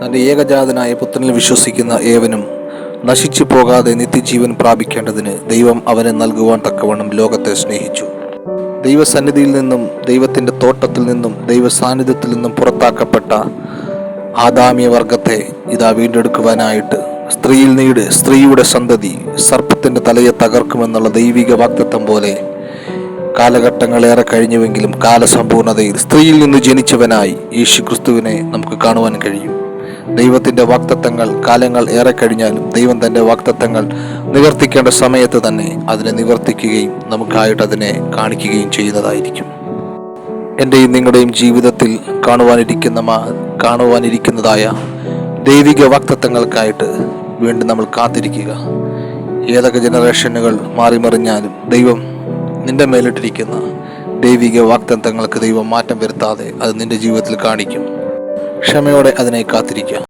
തൻ്റെ ഏകജാതനായ പുത്രനിൽ വിശ്വസിക്കുന്ന ഏവനും നശിച്ചു പോകാതെ നിത്യജീവൻ പ്രാപിക്കേണ്ടതിന് ദൈവം അവനെ നൽകുവാൻ തക്കവണ്ണം ലോകത്തെ സ്നേഹിച്ചു. ദൈവസന്നിധിയിൽ നിന്നും, ദൈവത്തിൻ്റെ തോട്ടത്തിൽ നിന്നും, ദൈവസാന്നിധ്യത്തിൽ നിന്നും പുറത്താക്കപ്പെട്ട ആദാമ്യ വർഗത്തെ ഇതാ വീണ്ടെടുക്കുവാനായിട്ട് സ്ത്രീയുടെ സന്തതി സർപ്പത്തിൻ്റെ തലയെ തകർക്കുമെന്നുള്ള ദൈവിക വാഗ്ദത്തം പോലെ കാലഘട്ടങ്ങളേറെ കഴിഞ്ഞുവെങ്കിലും കാലസമ്പൂർണതയിൽ സ്ത്രീയിൽ നിന്ന് ജനിച്ചവനായി യേശുക്രിസ്തുവിനെ നമുക്ക് കാണുവാൻ കഴിയും. ദൈവത്തിൻ്റെ വാഗ്ദത്തങ്ങൾ കാലങ്ങൾ ഏറെ കഴിഞ്ഞാലും ദൈവം തൻ്റെ വാഗ്ദത്തങ്ങൾ നിവർത്തിക്കേണ്ട സമയത്ത് തന്നെ അതിനെ നിവർത്തിക്കുകയും നമുക്കായിട്ട് അതിനെ കാണിക്കുകയും ചെയ്യുന്നതായിരിക്കും. എൻ്റെയും നിങ്ങളുടെയും ജീവിതത്തിൽ കാണുവാനിരിക്കുന്നതായ ദൈവിക വാഗ്ദത്തങ്ങൾക്കായിട്ട് വേണ്ടി നമ്മൾ കാത്തിരിക്കുക. ഏതൊക്കെ ജനറേഷനുകൾ മാറിമറിഞ്ഞാലും ദൈവം നിന്റെ മേലിട്ടിരിക്കുന്ന ദൈവിക വാഗ്ദത്തങ്ങൾക്ക് ദൈവം മാറ്റം വരുത്താതെ അത് നിന്റെ ജീവിതത്തിൽ കാണിക്കും. ക്ഷമയോടെ അതിനെ കാത്തിരിക്കുക.